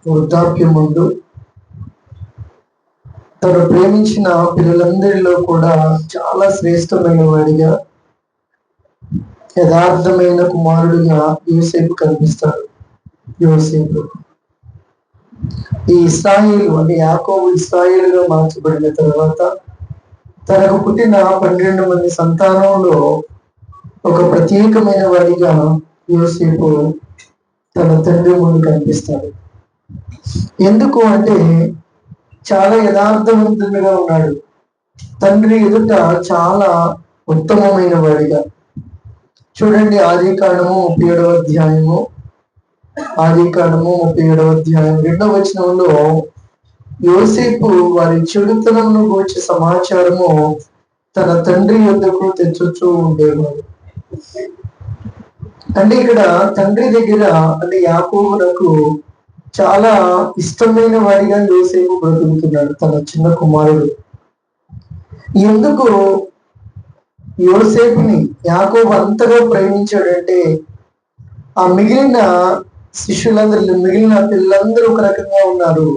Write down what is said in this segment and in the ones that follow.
వృద్ధాప్యం ముందు తను ప్రేమించిన పిల్లలందరిలో కూడా చాలా శ్రేష్టమైన వాడిగా, యథార్థమైన కుమారుడిగా యోసేపు కనిపిస్తాడు. యోసేపు ఈ ఇశ్రాయేలు అంటే యాకోబు ఇశ్రాయేలుగా మార్చబడిన తర్వాత తనకు పుట్టిన 12 మంది సంతానంలో ఒక ప్రత్యేకమైన వాడిగా యోసేపు తన తండ్రి ముందు కనిపిస్తాడు. ఎందుకు అంటే చాలా యథార్థవంతుడిగా ఉన్నాడు. తండ్రి ఎదుట చాలా ఉత్తమమైన వాడిగా. చూడండి, ఆదికాండము 37వ అధ్యాయం 2వ వచనంలో యోసేపు వారి చెడుతనమును గూర్చి సమాచారము తన తండ్రి యొద్దకు తెచ్చుచూ ఉండేవాడు. అంటే ఇక్కడ తండ్రి దగ్గర అంటే యాకోబునకు చాలా ఇష్టమైన వాడిగా యోసేపు బ్రతుకుతున్నాడు, తన చిన్న కుమారుడు. ఎందుకు యోసేపుని యాకోబు అంతగా ప్రేమించాడంటే ఆ మిగిలిన పిల్లలందరూ ఒక రకంగా ఉన్నారు,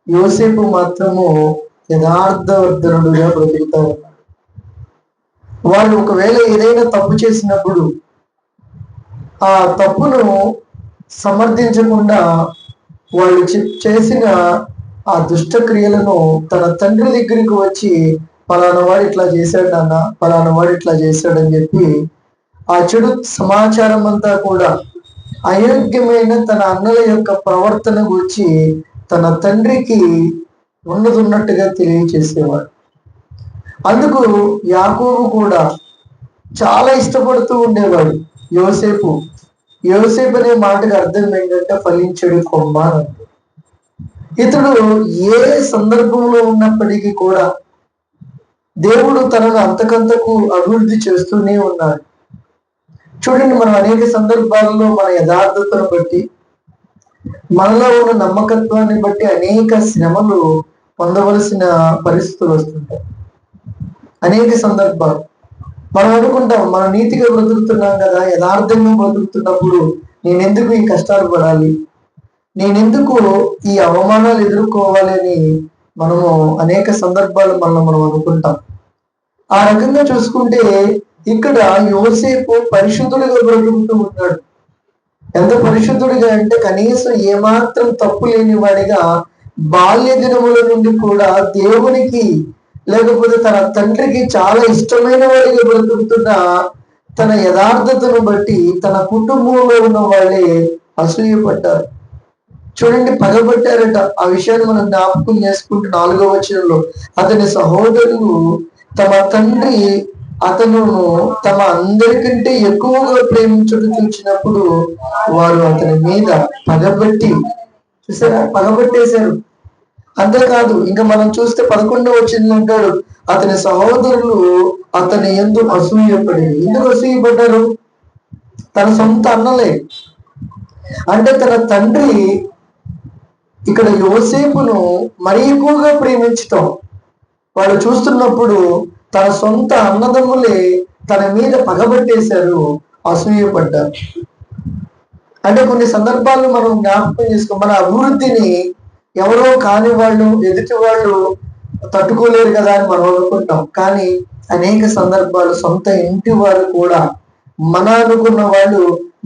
యోసేపు మాత్రము యథార్థవర్ధనుడుగా బ్రతుకుతా ఉన్నాడు. వాళ్ళు ఒకవేళ ఏదైనా తప్పు చేసినప్పుడు ఆ తప్పును సమర్థించకుండా వాళ్ళు చేసిన ఆ దుష్ట క్రియలను తన తండ్రి దగ్గరికి వచ్చి పలానా వాడు ఇట్లా చేశాడు నాన్న, పలానా వాడు ఇట్లా చేశాడని చెప్పి ఆ చెడు సమాచారం అంతా కూడా అయోగ్యమైన తన అన్నల యొక్క ప్రవర్తన గురించి తన తండ్రికి ఉన్నట్టుగా తెలియచేసేవాడు. అందుకు యాకోబు కూడా చాలా ఇష్టపడుతూ ఉండేవాడు యోసేపు. యోసేపు అనే మాటకు అర్థం ఏంటంటే ఫలించడు కొమ్మ. ఇతడు ఏ సందర్భంలో ఉన్నప్పటికీ కూడా దేవుడు తనను అంతకంతకు అభివృద్ధి చేస్తూనే ఉన్నాడు. చూడండి, మనం అనేక సందర్భాల్లో మన యథార్థతను బట్టి, మనలో ఉన్న నమ్మకత్వాన్ని బట్టి అనేక శ్రమలు పొందవలసిన పరిస్థితులు వస్తుంటాయి. అనేక సందర్భాలు మనం అనుకుంటాం, మనం నీతిగా బ్రతుకుతున్నాం కదా, యథార్థంగా బ్రతుకుతున్నప్పుడు నేనెందుకు ఈ కష్టాలు పడాలి, నేనెందుకు ఈ అవమానాలు ఎదుర్కోవాలి అని మనము అనేక సందర్భాలు మనం అనుకుంటాం. ఆ రకంగా చూసుకుంటే ఇక్కడ యోసేపు పరిశుద్ధుడిగా బ్రతుకుతూ ఉన్నాడు. ఎంత పరిశుద్ధుడిగా అంటే కనీసం ఏమాత్రం తప్పు లేని వాడిగా బాల్య దినముల నుండి కూడా దేవునికి లేకపోతే తన తండ్రికి చాలా ఇష్టమైన వాడిగా బ్రతుకుతున్న తన యథార్థతను బట్టి తన కుటుంబంలో ఉన్న వాళ్ళే అసూయపడ్డారు. చూడండి, పగబట్టారట. ఆ విషయాన్ని మనం జ్ఞాపకం చేసుకుంటూ 4వ వచనంలో అతని సహోదరులు తమ తండ్రి అతను తమ అందరికంటే ఎక్కువగా ప్రేమించడం చూసినప్పుడు వారు అతని మీద పగబట్టి పగబట్టేశారు. అంతేకాదు, ఇంకా మనం చూస్తే 11వ వచనంలో ఉంటాడు, అతని సహోదరులు అతని యందు అసూయపడి. ఎందుకు అసూయపడ్డారు? తన సొంత అన్నలే. అంటే తన తండ్రి ఇక్కడ యోసేపును మరీ ఎక్కువగా ప్రేమించటం వాళ్ళు చూస్తున్నప్పుడు తన సొంత అన్నదమ్ములే తన మీద పగబట్టేశారు, అసూయపడ్డారు. అంటే కొన్ని సందర్భాల్లో మనం జ్ఞాపకం చేసుకో, మన అభివృద్ధిని ఎవరో కాని వాళ్ళు, ఎదుటి వాళ్ళు తట్టుకోలేరు కదా అని మనం అనుకుంటాం. కానీ అనేక సందర్భాలు సొంత ఇంటి వారు కూడా మన అనుకున్న వాళ్ళు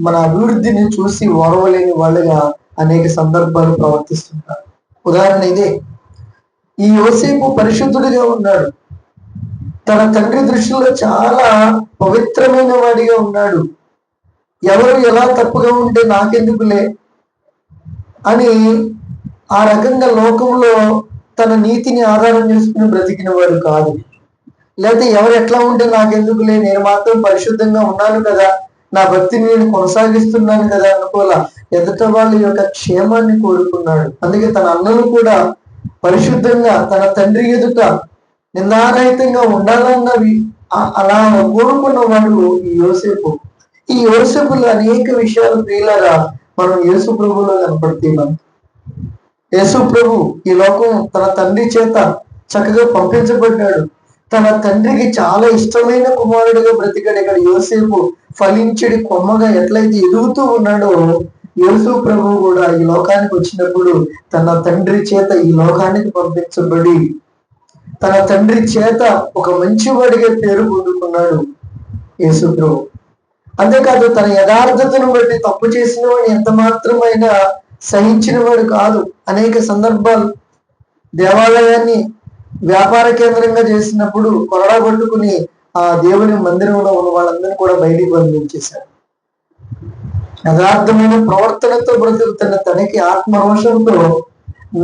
మన అభివృద్ధిని చూసి ఓర్వలేని వాళ్ళుగా అనేక సందర్భాలు ప్రవర్తిస్తుంటారు. ఉదాహరణ ఇదే. ఈ యోసేపు పరిశుద్ధుడిగా ఉన్నాడు, తన తండ్రి దృష్టిలో చాలా పవిత్రమైన వాడిగా ఉన్నాడు. ఎవరు ఎలా తప్పుగా ఉంటే నాకెందుకులే అని ఆ రకంగా లోకంలో తన నీతిని ఆధారం చేసుకుని బ్రతికిన వాడు కాదు. లేకపోతే ఎవరు ఎట్లా ఉంటే నాకెందుకులే, నేను మాత్రం పరిశుద్ధంగా ఉన్నాను కదా, నా భక్తిని నేను కొనసాగిస్తున్నాను కదా అనుకోలా. ఎదుట వాళ్ళ యొక్క క్షేమాన్ని కోరుకున్నాడు. అందుకే తన అన్నలు కూడా పరిశుద్ధంగా తన తండ్రి ఎదుట నిందారహితంగా ఉండాలన్నవి అలా కోరుకున్నవాడు ఈ యోసేపు. ఈ యోసేపులో అనేక విషయాలు ప్రియులారా మనం యేసు ప్రభువులో కనపడుతున్నాం. యేసు ప్రభు ఈ లోకం తన తండ్రి చేత చక్కగా పంపించబడ్డాడు. తన తండ్రికి చాలా ఇష్టమైన కుమారుడిగా బ్రతికాడు. ఇక్కడ యోసేపు ఫలించడి కొమ్మగా ఎట్లయితే ఎదుగుతూ ఉన్నాడో యేసు ప్రభువు కూడా ఈ లోకానికి వచ్చినప్పుడు తన తండ్రి చేత ఈ లోకానికి పంపించబడి తన తండ్రి చేత ఒక మంచివాడిగా పేరు పొందుకున్నాడు యేసు ప్రభు. అంతేకాదు తన యథార్థతను బట్టి తప్పు చేసిన వాడు ఎంత మాత్రమైనా సహించిన వాడు కాదు. అనేక సందర్భాలు దేవాలయాన్ని వ్యాపార కేంద్రంగా చేసినప్పుడు కొరడా పట్టుకుని ఆ దేవుని మందిరంలో ఉన్న వాళ్ళందరినీ కూడా బయటికి పంపించేశాడు. యథార్థమైన ప్రవర్తనతో బ్రతుకుతున్న తనకి ఆత్మరోషంతో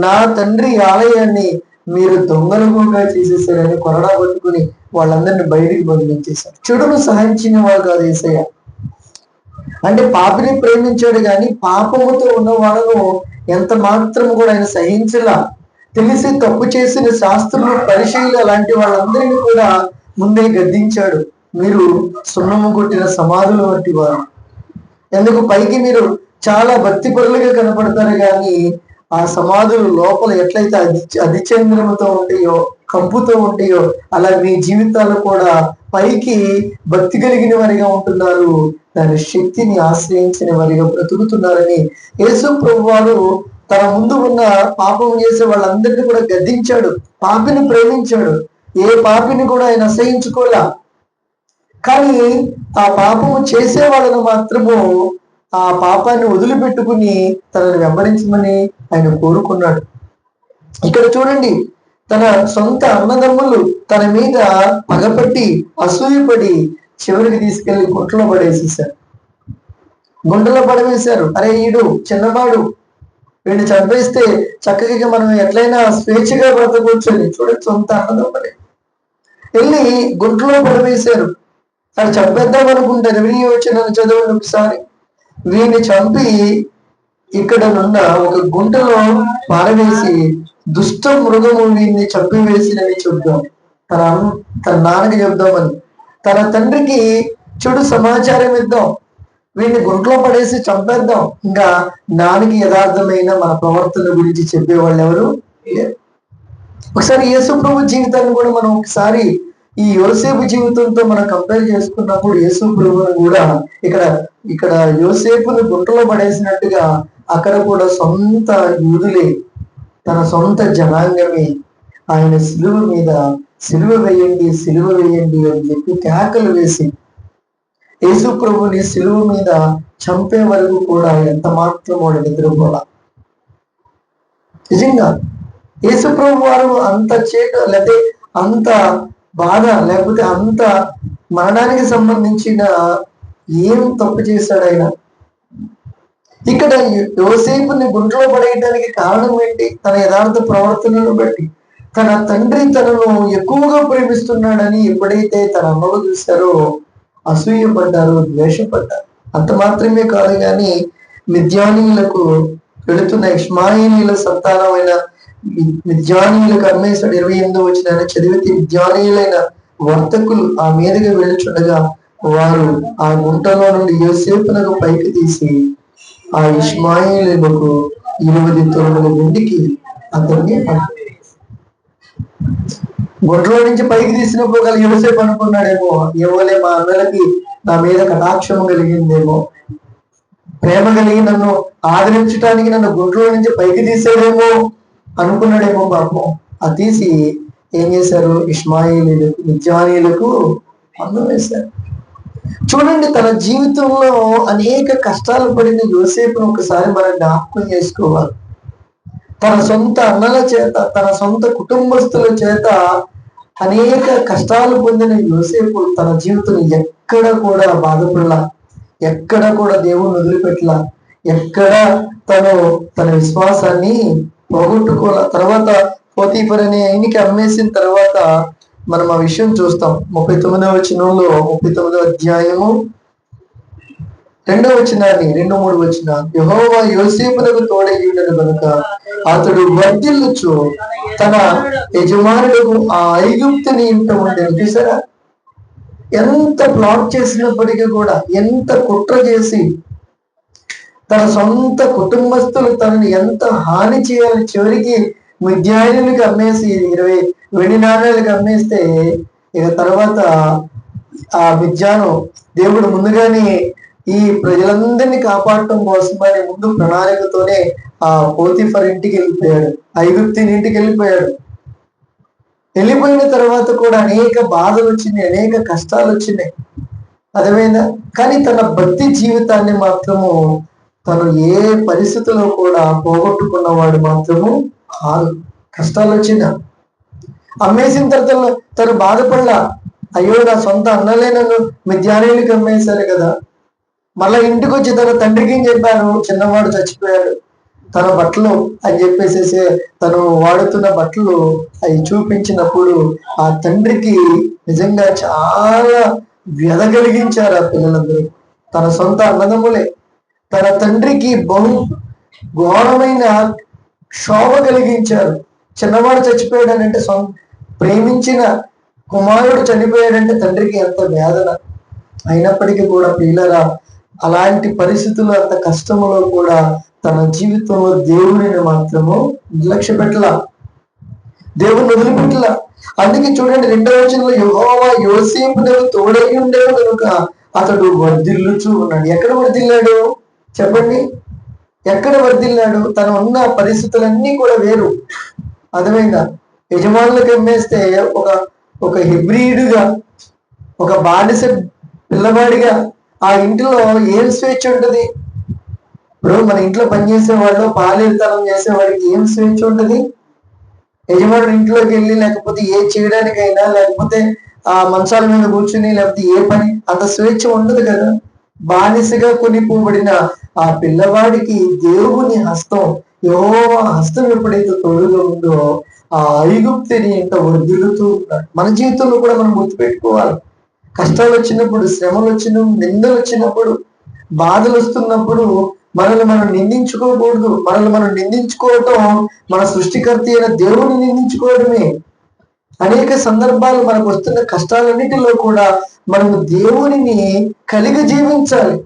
నా తండ్రి ఆలయాన్ని మీరు దొంగలుగా చేసేసారని కొరడా పట్టుకుని వాళ్ళందరినీ బయటికి పంపించేశారు. చెడును సహించిన వాడు కాదు యేసయ్య. అంటే పాపిని ప్రేమించాడు కానీ పాపముతో ఉన్న వాళ్ళను ఎంత మాత్రం కూడా ఆయన సహించలా. తెలిసి తప్పు చేసిన శాస్త్రులు పరిశీలి అలాంటి వాళ్ళందరినీ కూడా ముందే గద్దించాడు. మీరు సున్నము కొట్టిన సమాధులు వంటి వారు, ఎందుకు పైకి మీరు చాలా భక్తి పరులుగా కనపడతారు కానీ ఆ సమాధులు లోపల ఎట్లయితే అధిచంద్రముతో ఉంటాయో కంపుతో ఉంటాయో అలా మీ జీవితాలు కూడా పైకి భక్తి కలిగిన వారిగా ఉంటున్నారు, దాని శక్తిని ఆశ్రయించిన వారిగా బ్రతుకుతున్నారని యేసు ప్రభు వారు తన ముందు ఉన్న పాపం చేసే వాళ్ళందరినీ కూడా గద్దించాడు. పాపిని ప్రేమించాడు, ఏ పాపిని కూడా ఆయన అసహించుకోలే. కానీ ఆ పాపము చేసే వాళ్ళను మాత్రము ఆ పాపాన్ని వదిలిపెట్టుకుని తనని వెంబడించమని ఆయన కోరుకున్నాడు. ఇక్కడ చూడండి, తన సొంత అన్నదమ్ములు తన మీద పగపట్టి అసూయపడి చివరికి తీసుకెళ్లి గుంటలో పడేసేసారు. గుంటలో పడవేశారు. అరే ఈడు చిన్నవాడు, వీడిని చంపేస్తే చక్కగా మనం ఎట్లయినా స్వేచ్ఛగా బ్రతకూర్చొని చూడండి, సొంత అన్నదమ్ములే వెళ్ళి గుంటలో పడవేశారు. అది చంపేద్దాం అనుకుంటారు. వీడి వచ్చిన చదవండి ఒకసారి. వీడిని చంపి ఇక్కడ నున్న ఒక గుంటలో పారవేసి దుష్ట మృగము వీడిని చంపివేసినని చెప్దాం, తన నాన్నకి చెప్దామని తన తండ్రికి చెడు సమాచారం ఇద్దాం, వీడిని గుంటలో పడేసి చంపేద్దాం. ఇంకా నాన్నకి యథార్థమైన మన ప్రవర్తన గురించి చెప్పేవాళ్ళు ఎవరు? ఒకసారి యేసు ప్రభు జీవితాన్ని కూడా మనం ఒకసారి ఈ యోసేపు జీవితంతో మనం కంపేర్ చేసుకున్నప్పుడు యేసు ప్రభువును కూడా ఇక్కడ యోసేపును గుంటలో పడేసినట్టుగా అక్కడ కూడా సొంత యూదులే, తన సొంత జనాంగమే ఆయన సిలువ వేయండి అని చెప్పి కేకలు వేసి యేసు ప్రభుని సిలువ మీద చంపే వరకు కూడా ఎంత మాత్రం వాడు నిద్రపోలా. నిజంగా యేసు ప్రభు వారు అంత లేకపోతే అంత బాధ లేకపోతే అంత మరణానికి సంబంధించిన ఏం తప్పు చేశాడు ఆయన? ఇక్కడ యోసేపుని గుంటలో పడేయడానికి కారణం ఏంటి? తన యథార్థ ప్రవర్తనను బట్టి తన తండ్రి తనను ఎక్కువగా ప్రేమిస్తున్నాడని ఎప్పుడైతే తన అమ్మలు చూశారో అసూయపడ్డారు, ద్వేషపడ్డారు. అంత మాత్రమే కాదు కానీ మిద్యానీయులకు వెళుతున్న ఇష్మాయేలీల సంతానమైన మిద్యానీయులకు అమ్మేశాడు. 28వ వచనాన్ని చదివితే మిద్యానీయులైన వర్తకులు ఆ మీదుగా వెళ్ళుచుండగా వారు ఆ గుంటలో నుండి యోసేపునకు పైకి తీసి ఆ ఇష్మాయేలీలకు 20 తులముల వెండికి అతన్ని గుంటలో నుంచి పైకి తీసినప్పుడు ఒకళ్ళు యోసేపు అనుకున్నాడేమో, ఏమోలే మా అన్నలకి నా మీద కటాక్షం కలిగిందేమో, ప్రేమ కలిగి నన్ను ఆదరించడానికి నన్ను గుంటలో నుంచి పైకి తీసాడేమో అనుకున్నాడేమో పాపం. అది తీసి ఏం చేశారు? ఇష్మాయేలీలకు మిద్యానీయులకు అన్నం వేశారు. చూడండి, తన జీవితంలో అనేక కష్టాలు పడిన యోసేపును ఒకసారి మనం జ్ఞాపకం చేసుకోవాలి. తన సొంత అన్నల చేత, తన సొంత కుటుంబస్తుల చేత అనేక కష్టాలు పొందిన యోసేపు తన జీవితం ఎక్కడ కూడా బాధపడలా, ఎక్కడ కూడా దేవుణ్ణి వదిలిపెట్టలా, ఎక్కడ తన విశ్వాసాన్ని పోగొట్టుకోలే. తర్వాత పోతీఫర్ అనే ఆయనకి అమ్మేసిన తర్వాత మనం ఆ విషయం చూస్తాం. 39వ వచనంలో 39వ అధ్యాయము 2వ వచనాన్ని 2-3 వచనాలు, యెహోవా యోసేపునకు తోడయ్యుండెను గనుక అతడు వర్ధిల్లుచు తన యజమానులకు ఆ ఐగుప్తుని ఇంట ఉండేది. చూసారా, ఎంత ప్లాట్ చేసినప్పటికీ కూడా, ఎంత కుట్ర చేసి తన సొంత కుటుంబస్తులు తనని ఎంత హాని చేయాలని చివరికి మిద్యానీయులకు అమ్మేసి 20 వెండి నాణ్యాలకు అమ్మేస్తే ఇక తర్వాత ఆ మిద్యాను దేవుడు ముందుగానే ఈ ప్రజలందరినీ కాపాడటం కోసమని ముందు ప్రణాళికతోనే ఆ పోతిఫర్ ఇంటికి వెళ్ళిపోయాడు, ఐగుప్తిని ఇంటికి వెళ్ళిపోయాడు. వెళ్ళిపోయిన తర్వాత కూడా అనేక బాధలు వచ్చినాయి, అనేక కష్టాలు వచ్చినాయి, అర్థమైందా? కానీ తన భక్తి జీవితాన్ని మాత్రము తను ఏ పరిస్థితుల్లో కూడా పోగొట్టుకున్నవాడు మాత్రము కాదు. కష్టాలు వచ్చినా అమ్మేసిన తర్వాత తను బాధపడలా, అయ్యో నా సొంత అన్నలే నన్ను మిద్యానీయులకి అమ్మేశారు కదా. మళ్ళా ఇంటికి వచ్చి తన తండ్రికి ఏం చెప్పాను, చిన్నవాడు చచ్చిపోయాడు, తన బట్టలు అని చెప్పేసి తను వాడుతున్న బట్టలు అవి చూపించినప్పుడు ఆ తండ్రికి నిజంగా చాలా వ్యధ కలిగించారు ఆ పిల్లలందరూ. తన సొంత అన్నదమ్ములే తన తండ్రికి బహు ఘోరమైన క్షోభ కలిగించారు. చిన్నవాడు చచ్చిపోయాడనంటే ప్రేమించిన కుమారుడు చనిపోయాడంటే తండ్రికి ఎంత వేదన. అయినప్పటికీ కూడా పిల్లరా అలాంటి పరిస్థితుల్లో, అంత కష్టంలో కూడా తన జీవితంలో దేవుడిని మాత్రము నిర్లక్ష్య పెట్టలా, దేవుని వదిలిపెట్టలా. అందుకే చూడండి 2వ వచనంలో యెహోవా యోసేపునకు తోడై ఉండేవు కనుక అతడు వర్ధిల్లుచూ ఉన్నాడు. ఎక్కడ వర్ధిల్లాడు చెప్పండి? ఎక్కడ వర్ధిల్లాడు? తను ఉన్న పరిస్థితులన్నీ కూడా వేరు, అర్థమైందా? యజమానులకు అమ్మేస్తే ఒక హెబ్రీయుడుగా, ఒక బానిస పిల్లవాడిగా ఆ ఇంటిలో ఏం స్వేచ్ఛ ఉంటుంది? ఇప్పుడు మన ఇంట్లో పనిచేసే వాళ్ళు, పాలేతనం చేసేవాడికి ఏం స్వేచ్ఛ ఉంటుంది? యజమానుడు ఇంట్లోకి వెళ్ళి లేకపోతే ఏ చేయడానికైనా, లేకపోతే ఆ మంచాల మీద కూర్చుని, లేకపోతే ఏ పని, అంత స్వేచ్ఛ ఉండదు కదా. బానిసగా కొనిపోబడిన ఆ పిల్లవాడికి దేవుని హస్తం, యెహోవా హస్తం ఎప్పుడైతే తోడుగా ఉందో ఆ ఐగుప్తుని ఎంత వర్ధిల్లుతూ ఉంటాడు. మన జీవితంలో కూడా మనం గుర్తుపెట్టుకోవాలి. కష్టాలు వచ్చినప్పుడు, శ్రమలు వచ్చినప్పుడు, నిందలు వచ్చినప్పుడు, బాధలు వస్తున్నప్పుడు మనల్ని మనం నిందించుకోకూడదు. మనల్ని మనం నిందించుకోవటం మన సృష్టికర్త అయిన దేవుని నిందించుకోవడమే. అనేక సందర్భాలు మనకు వస్తున్న కష్టాలన్నిటిలో కూడా మనము దేవునిని కలిగి జీవించాలి.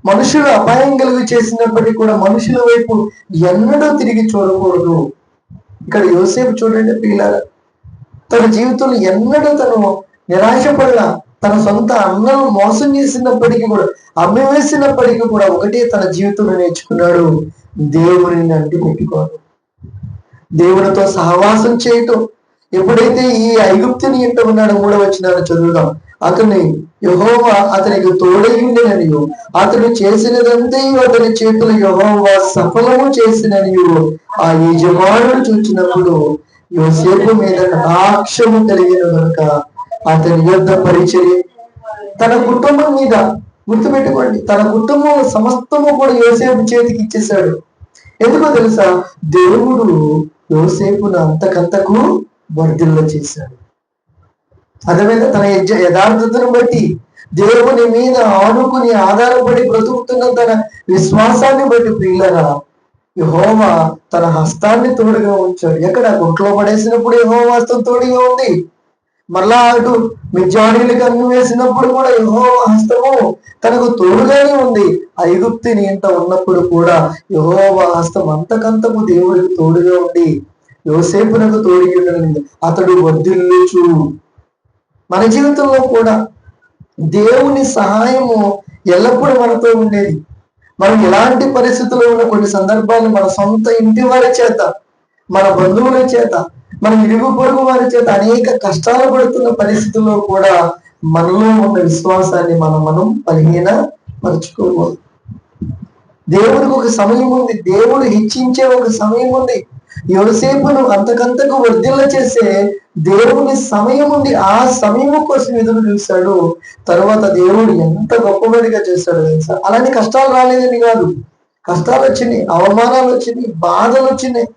మనుషులు అపాయం కలిగి చేసినప్పటికీ కూడా మనుషుల వైపు ఎన్నడూ తిరిగి చూడకూడదు. ఇక్కడ యోసేపు చూడండి పిల్లల, తన జీవితంలో ఎన్నడూ తను నిరాశపడలా. తన సొంత అన్నను మోసం చేసినప్పటికీ కూడా, అమ్మివేసినప్పటికీ కూడా ఒకటే తన జీవితంలో నేర్చుకున్నాడు, దేవుడిని అంటి పెట్టుకోవడం, దేవుడితో సహవాసం చేయటం. ఎప్పుడైతే ఈ ఐగుప్తుని ఇంట ఉన్నాడు, 3వ వచనాన్ని చదువుదాం. అతని యెహోవా అతనికి తోడై ఉండెననియు, అతడు చేసినదంతయు అతని చేతులు యెహోవా సఫలము చేసిననియు ఆ యజమానుడు చూచినప్పుడు యోసేపు మీద కటాక్షము కలిగిన కనుక అతని యొద్ద పరిచర్య. తన కుటుంబం మీద గుర్తుపెట్టుకోండి, తన కుటుంబం సమస్తము కూడా యోసేపు చేతికి ఇచ్చేశాడు. ఎందుకో తెలుసా? దేవుడు యోసేపును అంతకంతకు వర్ధిల్ల చేశాడు. అదేవిధంగా తన యథార్థతను బట్టి, దేవుని మీద ఆనుకుని ఆధారపడి బ్రతుకుతున్న తన విశ్వాసాన్ని బట్టి ప్రియులరా యెహోవా తన హస్తాన్ని తోడుగా ఉంచాడు. ఎక్కడ గుంట్లో పడేసినప్పుడు యెహోవా హస్తం తోడుగా ఉంది. మరలా అటు మిద్యానీయులకు అన్నం వేసినప్పుడు కూడా యెహోవా హస్తము తనకు తోడుగానే ఉంది. ఐగుప్తుని ఇంట ఉన్నప్పుడు కూడా యెహోవా హస్తం అంతకంతకు దేవుడికి తోడుగా ఉండి యోసేపునకు తోడుగా ఉండడం అతడు వర్ధిల్లుచు. మన జీవితంలో కూడా దేవుని సహాయము ఎల్లప్పుడూ మనతో ఉండేది. మనం ఎలాంటి పరిస్థితుల్లో ఉన్న కొన్ని సందర్భాలు మన సొంత ఇంటి వారి చేత, మన బంధువుల చేత, మన ఇరుగు పొరుగు వారి చేత అనేక కష్టాలు పడుతున్న పరిస్థితుల్లో కూడా మనలో ఉన్న విశ్వాసాన్ని మనం బలహీన పరుచుకోకూడదు. దేవుడికి ఒక సమయం ఉంది, దేవుడు హెచ్చించే ఒక సమయం ఉంది. యోసేపును అంతకంతకు వర్ధిల్ల చేసే దేవుని సమయం ఉంది. ఆ సమయం కోసం ఎదురు చూశాడు. తర్వాత దేవుడు ఎంత గొప్పవాడిగా చేశాడు తెలుసా? అలాంటి కష్టాలు రాలేదని కాదు, కష్టాలు వచ్చినాయి, అవమానాలు వచ్చినాయి, బాధలు వచ్చినాయి,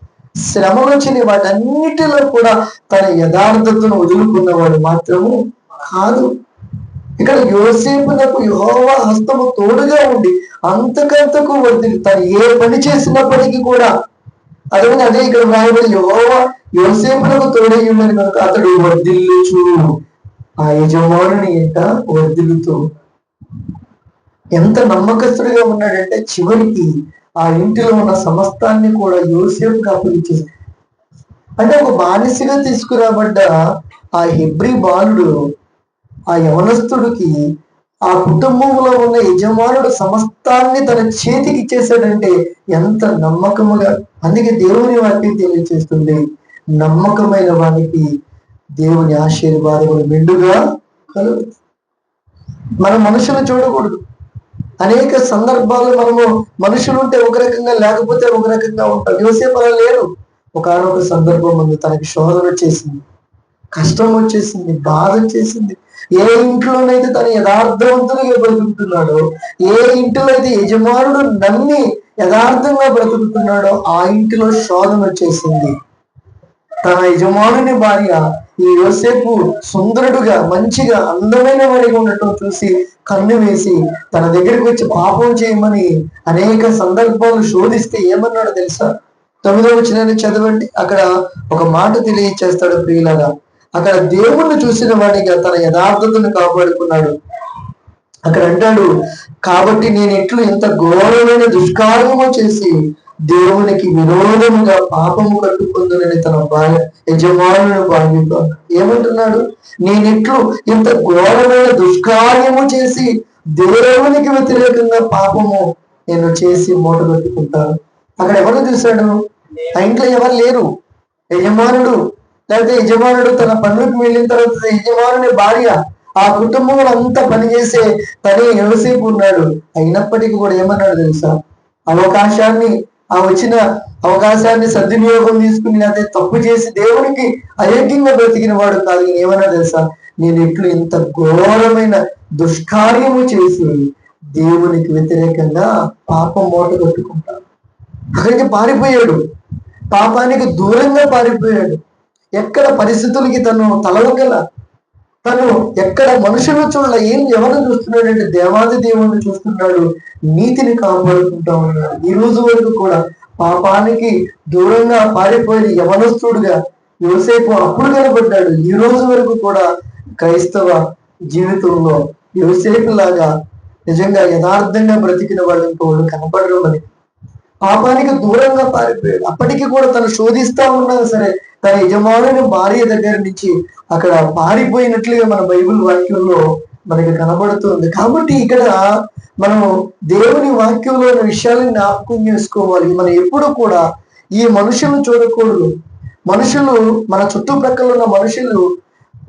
శ్రమలు వచ్చినాయి. వాటన్నిటిలో కూడా తన యథార్థతను వదులుకున్నవాడు మాత్రము కాదు. ఇక్కడ యోసేపునకు యెహోవా హస్తము తోడుగా ఉండి అంతకంతకు వర్ధిల్లు. తను ఏ పని చేసినప్పటికీ కూడా అదే ఇక్కడ రాయబడి యెహోవా యోసేపునకు తోడై ఉన్నది కనుక అతడు వర్ధిల్లుచు. ఆ యజమానుని ఇంట వర్ధిల్లుతూ ఎంత నమ్మకస్తుడిగా ఉన్నాడంటే చివరికి ఆ ఇంటిలో ఉన్న సమస్తాన్ని కూడా యోసేపుకి అప్పగించేసి, అంటే ఒక బానిసగా తీసుకురాబడ్డ ఆ హెబ్రీ బాలుడు, ఆ యవనస్తుడికి ఆ కుటుంబంలో ఉన్న యజమానుడు సమస్తాన్ని తన చేతికి ఇచ్చేసాడంటే ఎంత నమ్మకముగా. అందుకే దేవుని వాక్యం తెలియజేస్తుంది, నమ్మకమైన వారికి దేవుని ఆశీర్వాదములు మెండుగా కలుగు. మనం మనుషులు చూడకూడదు. అనేక సందర్భాలు మనము మనుషులు ఉంటే ఒక రకంగా, లేకపోతే ఒక రకంగా ఉంటాం. యోసేపు అలా లేరు. ఒకనొక సందర్భం ముందు తనకి శోధన వచ్చేసింది, కష్టం వచ్చేసింది, బాధ వచ్చేసింది. ఏ ఇంట్లోనైతే తను యథార్థవంతునిగా బ్రతుకుతున్నాడో, ఏ ఇంట్లో అయితే యజమానుడు నమ్మి యథార్థంగా బ్రతుకుతున్నాడో ఆ ఇంటిలో శోధన వచ్చేసింది. తన యజమానుని భార్య ఈ యోసేపు సుందరుడుగా, మంచిగా, అందమైన వాడిగా ఉండటం చూసి కన్ను వేసి తన దగ్గరికి వచ్చి పాపం చేయమని అనేక సందర్భాలు శోధిస్తే ఏమన్నాడు తెలుసా? 9వ వచనాన్ని చదవండి. అక్కడ ఒక మాట తెలియచేస్తాడు ప్రియులారా. అక్కడ దేవుణ్ణి చూసిన వాడిగా తన యథార్థతను కాపాడుకున్నాడు. అక్కడ అంటాడు, కాబట్టి నేను ఎట్లు ఇంత ఘోరమైన దుష్కార్యము చేసి దేవునికి విరోధముగా పాపము కట్టుకుందునని తన యజమానుని భావించాడు. ఏమంటున్నాడు? నేనెట్లు ఇంత ఘోరమైన దుష్కార్యము చేసి దేవునికి వ్యతిరేకంగా పాపము నేను చేసి మూట కట్టుకుంటాను. అక్కడ ఎవరు చూశాడు? ఆ ఇంట్లో ఎవరు లేరు. యజమానుడు, లేకపోతే యజమానుడు తన పనులకు వెళ్ళిన తర్వాత యజమానుని భార్య, ఆ కుటుంబంలో అంతా పనిచేసే తనే యోసేపు ఉన్నాడు. అయినప్పటికీ కూడా ఏమన్నాడు తెలుసా? వచ్చిన అవకాశాన్ని సద్వినియోగం తీసుకుని అదే తప్పు చేసి దేవునికి అయోగ్యంగా బ్రతికిన వాడు కాదు. ఏమన్నా తెలుసా? నేను ఎట్లు ఇంత ఘోరమైన దుష్కార్యము చేసి దేవునికి వ్యతిరేకంగా పాపం మూట కట్టుకుంటాను. అక్కడికి పారిపోయాడు, పాపానికి దూరంగా పారిపోయాడు. ఎక్కడ పరిస్థితులకి తను తలవగల, తను ఎక్కడ మనుషులు చూడాల, ఎవరు చూస్తున్నాడంటే దేవాది దేవుణ్ణి చూస్తున్నాడు, నీతిని కాపాడుకుంటా ఉన్నాడు. ఈ రోజు వరకు కూడా పాపానికి దూరంగా పారిపోయిన యవనస్తుడుగా యోసేపు అప్పుడు కనబడ్డాడు. ఈ రోజు వరకు కూడా క్రైస్తవ జీవితంలో యోసేపు లాగా నిజంగా యథార్థంగా బ్రతికిన వాళ్ళు ఇంకోళ్ళు కనపడరు. అని పాపానికి దూరంగా పారిపోయాడు. అప్పటికి కూడా తను శోధిస్తా ఉన్నా సరే తన యజమానుని భార్య దగ్గర నుంచి అక్కడ పారిపోయినట్లుగా మన బైబిల్ వాక్యంలో మనకి కనబడుతుంది. కాబట్టి ఇక్కడ మనము దేవుని వాక్యంలో ఉన్న విషయాలను జ్ఞాపకం చేసుకోవాలి. మనం ఎప్పుడు కూడా ఈ మనుషులను చూడకూడదు. మనుషులు, మన చుట్టుప్రక్కల ఉన్న మనుషులు,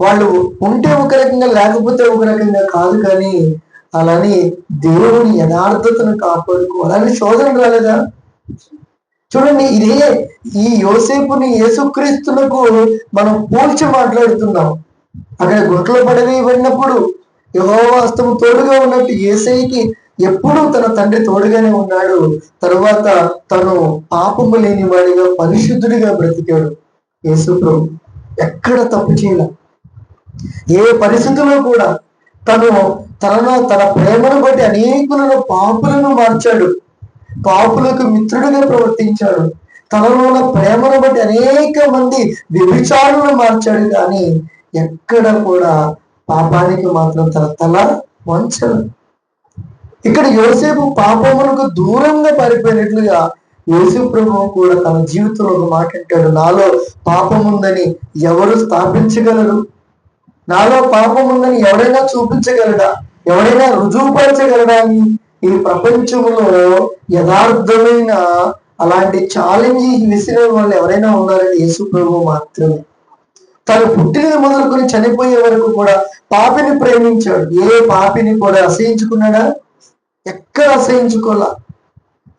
వాళ్ళు ఉంటే ఒక రకంగా లేకపోతే ఒక రకంగా కాదు, కానీ అలాని దేవుని యథార్థతను కాపాడుకోవాలి. అలానే శోధన రాలేదా? చూడండి, ఇదే ఈ యోసేపుని యేసుక్రీస్తులకు మనం పోల్చి మాట్లాడుతున్నాం. అక్కడ గుంటలో పడవేయబడినప్పుడు యెహోవా హస్తము తోడుగా ఉన్నట్టు యేసయ్యకి ఎప్పుడూ తన తండ్రి తోడుగానే ఉన్నాడు. తరువాత తను పాపము లేని వాడిగా పరిశుద్ధుడిగా బ్రతికాడు. యేసు ప్రభు ఎక్కడ తప్పు చేయాల, ఏ పరిస్థితుల్లో కూడా తన ప్రేమను బట్టి అనేకులను పాపులను మార్చాడు, పాపులకు మిత్రుడిగా ప్రవర్తించాడు. తనలో ఉన్న ప్రేమను బట్టి అనేక మంది వ్యభిచారులను మార్చాడు. కానీ ఎక్కడ కూడా పాపానికి మాత్రం తన తల వంచడు. ఇక్కడ యోసేపు పాపములకు దూరంగా పారిపోయినట్లుగా యేసు ప్రభువు కూడా తన జీవితంలో ఒక మాట అంటాడు, నాలో పాపం ఉందని ఎవరు స్థాపించగలరు? నాలో పాపం ఉందని ఎవరైనా చూపించగలడా? ఎవరైనా రుజువుపరచగలడా? అని ఈ ప్రపంచంలో యథార్థమైన అలాంటి ఛాలెంజ్ విసిరే వాళ్ళు ఎవరైనా ఉన్నారని యేసు ప్రభువు మాత్రమే. తను పుట్టినది మొదలుకొని చనిపోయే వరకు కూడా పాపిని ప్రేమించాడు. ఏ పాపిని కూడా అసహించుకున్నాడా? ఎక్కడ అసహించుకోలా.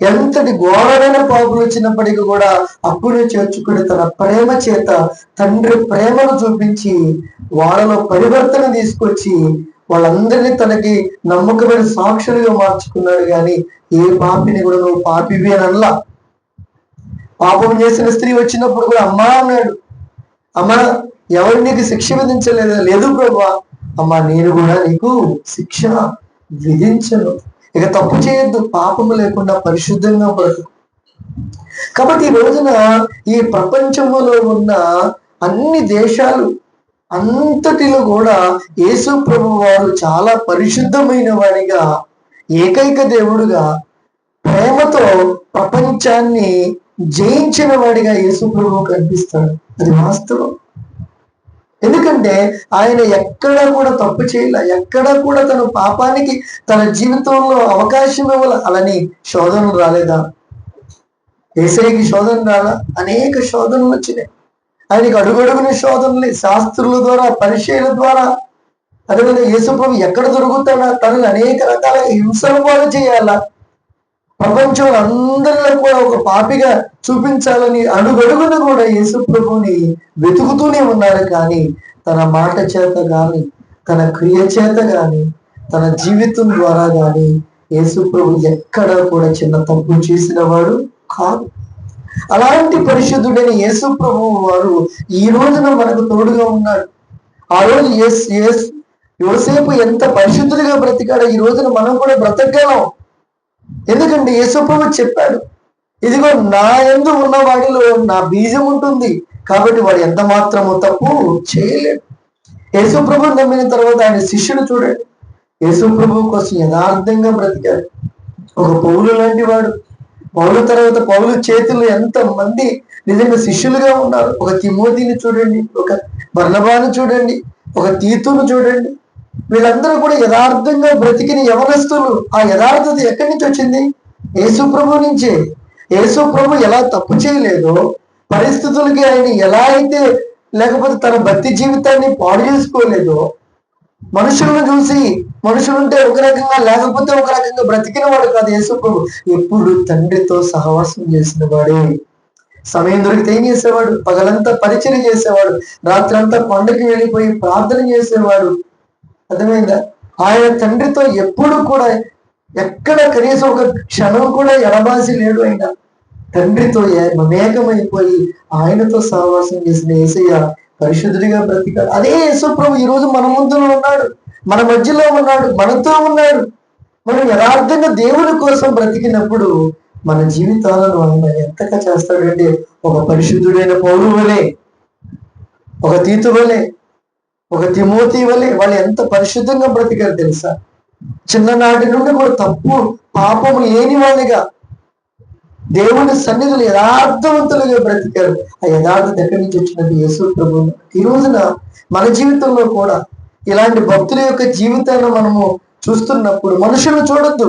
ఎంతటి ఘోరమైన పాపులు వచ్చినప్పటికీ కూడా అప్పుడే చేర్చుకుని తన ప్రేమ చేత తండ్రి ప్రేమను చూపించి వాళ్ళలో పరివర్తన తీసుకొచ్చి వాళ్ళందరినీ తనకి నమ్మకమైన సాక్షులుగా మార్చుకున్నాడు. కానీ ఏ పాపిని కూడా నువ్వు పాపివి అని అనలా. పాపం చేసిన స్త్రీ వచ్చినప్పుడు కూడా అమ్మా అన్నాడు. అమ్మా, ఎవరు నీకు శిక్ష విధించలేదా? లేదు ప్రభువా. అమ్మా, నేను కూడా నీకు శిక్ష విధించను. ఇక తప్పు చేయొద్దు, పాపము లేకుండా పరిశుద్ధంగా బ్రతుకు. కాబట్టి ఈ రోజున ఈ ప్రపంచంలో ఉన్న అన్ని దేశాలు అంతటిలో కూడా యేసు ప్రభు వారు చాలా పరిశుద్ధమైన వాడిగా, ఏకైక దేవుడుగా, ప్రేమతో ప్రపంచాన్ని జయించిన వాడిగా యేసు ప్రభు కనిపిస్తాడు. అది వాస్తవం. ఎందుకంటే ఆయన ఎక్కడా కూడా తప్పు చేయలే, ఎక్కడా కూడా తన పాపానికి తన జీవితంలో అవకాశం ఇవ్వాల. అలాని శోధనలు రాలేదా? యేసయ్యకి శోధన రాలా? అనేక శోధనలు వచ్చినాయి ఆయనకి, అడుగడుగున శోధనలు, శాస్త్రుల ద్వారా, పరిచయాల ద్వారా. అదేవిధంగా యేసుప్రభు ఎక్కడ దొరుకుతాడా? తనని అనేక రకాల హింసలు కూడా చేయాలా, ప్రపంచం అందరిలో కూడా ఒక పాపిగా చూపించాలని అడుగడుగున కూడా యేసుప్రభుని వెతుకుతూనే ఉన్నారు. కానీ తన మాట చేత గాని, తన క్రియ చేత గాని, తన జీవితం ద్వారా గాని యేసుప్రభు ఎక్కడ కూడా చిన్న తప్పు చేసిన వాడు కాదు. అలాంటి పరిశుద్ధుడైన యేసుప్రభు వారు ఈ రోజున మనకు తోడుగా ఉన్నాడు. ఆ రోజు యోసేపు ఎంత పరిశుద్ధుడిగా బ్రతికాడో ఈ రోజున మనం కూడా బ్రతకగలం. ఎందుకంటే యేసుప్రభు చెప్పాడు, ఇదిగో నా యందు ఉన్న వాడిలో నా బీజం ఉంటుంది, కాబట్టి వాడు ఎంత మాత్రము తప్పు చేయలేడు. యేసుప్రభు నమ్మిన తర్వాత ఆయన శిష్యుడు చూడండి, యేసుప్రభు కోసం యథార్థంగా బ్రతికాడు. ఒక పౌలు లాంటి వాడు. పౌలు తర్వాత పౌలు చేతులు ఎంత మంది నిజంగా శిష్యులుగా ఉన్నారు. ఒక తిమోతిని చూడండి, ఒక బర్నబాను చూడండి, ఒక తీతును చూడండి. వీళ్ళందరూ కూడా యథార్థంగా బ్రతికిన యవనస్తులు. ఆ యథార్థత ఎక్కడి నుంచి వచ్చింది? యేసుప్రభు నుంచే. యేసుప్రభు ఎలా తప్పు చేయలేదో, పరిస్థితులకి ఆయన ఎలా అయితే లేకపోతే తన భక్తి జీవితాన్ని పాడు చేసుకోలేదో, మనుషులను చూసి మనుషులుంటే ఒక రకంగా లేకపోతే ఒక రకంగా బ్రతికిన వాడు కాదు యేసుప్రభు. ఎప్పుడు తండ్రితో సహవాసం చేసిన వాడే. సమయం దొరికితే ఏం చేసేవాడు? పగలంతా పరిచయం చేసేవాడు, రాత్రంతా కొండకి వెళ్ళిపోయి ప్రార్థన చేసేవాడు. అర్థమైందా? ఆయన తండ్రితో ఎప్పుడు కూడా ఎక్కడ కనీసం ఒక క్షణం కూడా ఎడబాసి లేడు. ఆయన తండ్రితో మమేకమైపోయి ఆయనతో సహవాసం చేసిన యేసయ్య పరిశుద్ధుడిగా బ్రతికాడు. అదే యేసుప్రభు ఈ రోజు మన ముందులో ఉన్నాడు, మన మధ్యలో ఉన్నాడు, మనతో ఉన్నాడు. మనం యథార్థంగా దేవుని కోసం బ్రతికినప్పుడు మన జీవితాలను ఆయన ఎంతగా చేస్తాడంటే, ఒక పరిశుద్ధుడైన పౌలు వలె, ఒక తీతు వలె, ఒక తిమోతి వలె వాళ్ళు ఎంత పరిశుద్ధంగా బ్రతికారు తెలుసా? చిన్ననాటి నుండి కూడా తప్పు పాపము లేని వాళ్ళుగా దేవుని సన్నిధులు యథార్థవంతులుగా బ్రతికారు. ఆ యథార్థత ఎక్కడి నుంచి వచ్చినది? యేసుప్రభు. ఈ రోజున మన జీవితంలో కూడా ఇలాంటి భక్తుల యొక్క జీవితాన్ని మనము చూస్తున్నప్పుడు మనుషులు చూడొద్దు.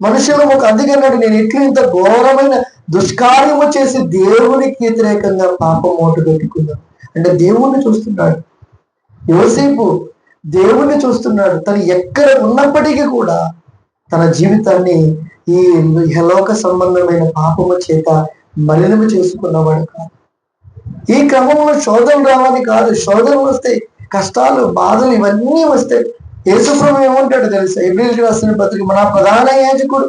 మనుషులు ఒక అందుకన్నాడు, నేను ఎట్లు ఇంత ఘోరమైన దుష్కార్యము చేసి దేవునికి వ్యతిరేకంగా పాపం ఓటు పెట్టుకున్నాను అంటే దేవుణ్ణి చూస్తున్నాడు. యోసేపు దేవుణ్ణి చూస్తున్నాడు. తను ఎక్కడ ఉన్నప్పటికీ కూడా తన జీవితాన్ని ఈ యలోక సంబంధమైన పాపము చేత మలినము చేసుకున్నవాడు కాదు. ఈ క్రమంలో శోధన రావని కాదు, శోధనలు వస్తాయి, కష్టాలు, బాధలు ఇవన్నీ వస్తాయి. యేసుప్రభు ఏమంటాడు తెలుసా? హెబ్రీయులకు రాసిన పత్రిక, మన ప్రధాన యాజకుడు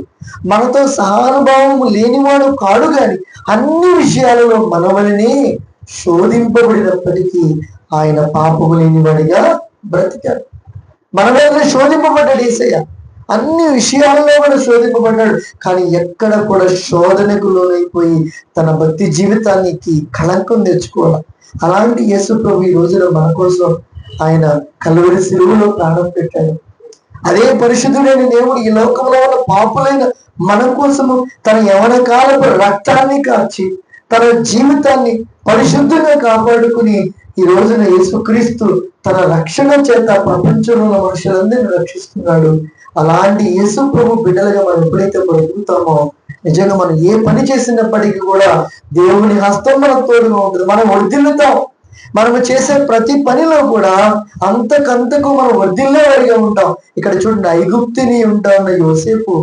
మనతో సహానుభావము లేనివాడు కాడు గాని అన్ని విషయాలలో మనవలని శోధింపబడినప్పటికీ ఆయన పాపము లేనివాడిగా బ్రతికాడు. మన మీద శోధింపబడ్డాడు యేసయ్య, అన్ని విషయాలలో కూడా శోధింపబడ్డాడు. కానీ ఎక్కడ కూడా శోధనకు లోనైపోయి తన భక్తి జీవితానికి కళంకం తెచ్చుకోవాలి. అలాంటి యేసుప్రభు ఈ రోజున మన కోసం ఆయన కల్వరి శిలువలో ప్రాణం పెట్టాడు. అదే పరిశుద్ధుడైన దేవుడు ఈ లోకంలో ఉన్న పాపులైన మన కోసము తన యవన కాలపు రక్తాన్ని కార్చి తన జీవితాన్ని పరిశుద్ధంగా కాపాడుకుని ఈ రోజున యేసుక్రీస్తు తన రక్షణ చేత ప్రపంచంలో ఉన్న మనుషులందరినీ రక్షిస్తున్నాడు. అలాంటి యేసు ప్రభు బిడ్డలుగా మనం ఎప్పుడైతే బ్రతుకుతామో నిజంగా మనం ఏ పని చేసినప్పటికీ కూడా దేవుని హస్తం మనకు తోడుగా ఉంటుంది. మనం వర్ధిల్లుతాం. మనము చేసే ప్రతి పనిలో కూడా అంతకంతకు మనం వర్ధిల్లేవాడిగా ఉంటాం. ఇక్కడ చూడండి, ఐగుప్తిని ఉంటాన్న యోసేపు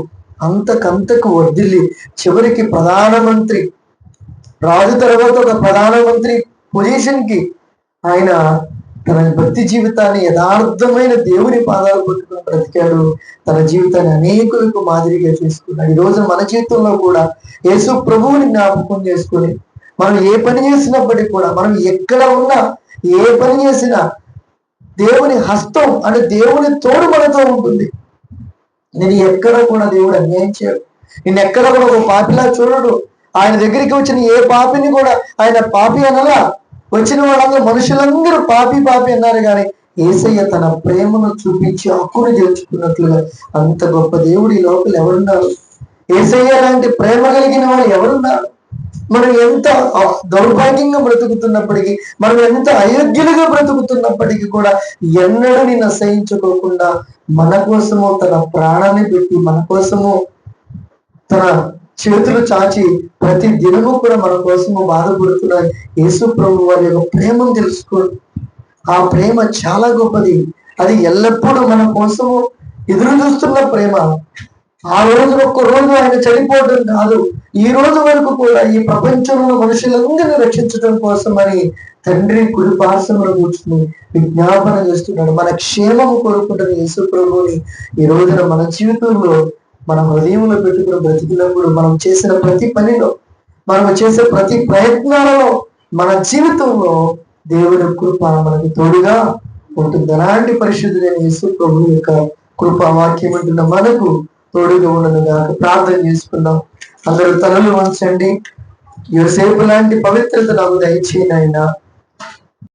అంతకంతకు వర్ధిల్లి చివరికి ప్రధానమంత్రి, రాజు తర్వాత ఒక ప్రధానమంత్రి పొజిషన్ కి ఆయన తన భక్తి జీవితాన్ని యథార్థమైన దేవుని పాదాలు పట్టుకుని బ్రతికాడు. తన జీవితాన్ని అనేకులకు మాదిరిగా చేసుకున్నాడు. ఈ రోజు మన జీవితంలో కూడా యేసు ప్రభువుని జ్ఞాపకం చేసుకుని మనం ఏ పని చేసినప్పటికీ కూడా, మనం ఎక్కడ ఉన్నా ఏ పని చేసినా దేవుని హస్తం అంటే దేవుని తోడు మనతో ఉంటుంది. నేను ఎక్కడ కూడా దేవుడు అన్యాయం చేయడు. నేను ఎక్కడ కూడా ఒక పాపిలా చూడడు. ఆయన దగ్గరికి వచ్చిన ఏ పాపిని కూడా ఆయన పాపి అనలా. వచ్చిన వాళ్ళందరూ మనుషులందరూ పాపి పాపి అన్నారు. కానీ యేసయ్య తన ప్రేమను చూపించి హక్కును చేర్చుకున్నట్లుగా అంత గొప్ప దేవుడు ఈ లోపల ఎవరున్నారు? యేసయ్య లాంటి ప్రేమ కలిగిన వాళ్ళు ఎవరున్నారు? మనం ఎంత దౌర్భాగ్యంగా బ్రతుకుతున్నప్పటికీ, మనం ఎంత అయోగ్యులుగా బ్రతుకుతున్నప్పటికీ కూడా ఎన్నడూ నిన్ను అసహించుకోకుండా మన కోసము తన ప్రాణాన్ని పెట్టి, మన కోసము తన చేతులు చాచి ప్రతి దినము కూడా మన కోసము బాధపడుతున్న యేసు ప్రభు వారి యొక్క ప్రేమను తెలుసుకోండి. ఆ ప్రేమ చాలా గొప్పది. అది ఎల్లప్పుడూ మన కోసము ఎదురు చూస్తున్న ప్రేమ. ఆ రోజు ఒక్క రోజు ఆయన చనిపోవడం కాదు, ఈ రోజు వరకు కూడా ఈ ప్రపంచంలో మనుషులందరినీ రక్షించడం కోసమని తండ్రి కుడి పార్శ్వమున కూర్చుని విజ్ఞాపన చేస్తున్నాడు. మన క్షేమము కోరుకుంటున్న యేసు ప్రభువుని ఈ రోజున మన జీవితంలో, మన హృదయంలో పెట్టుకుని బ్రతికినప్పుడు, మనం చేసిన ప్రతి పనిలో, మనం చేసే ప్రతి ప్రయత్నాలలో, మన జీవితంలో దేవుని కృప మనకి తోడుగా ఉంటుంది. అలాంటి పరిశుద్ధులైన యేసు ప్రభు యొక్క కృప వాక్యం ఉంటున్న మనకు తోడుగా ఉండదుగా. ప్రార్థన చేసుకుందాం. అందరూ తలలు వంచండి. యోసేపు లాంటి పవిత్రత నాకు దయచేయనైనా.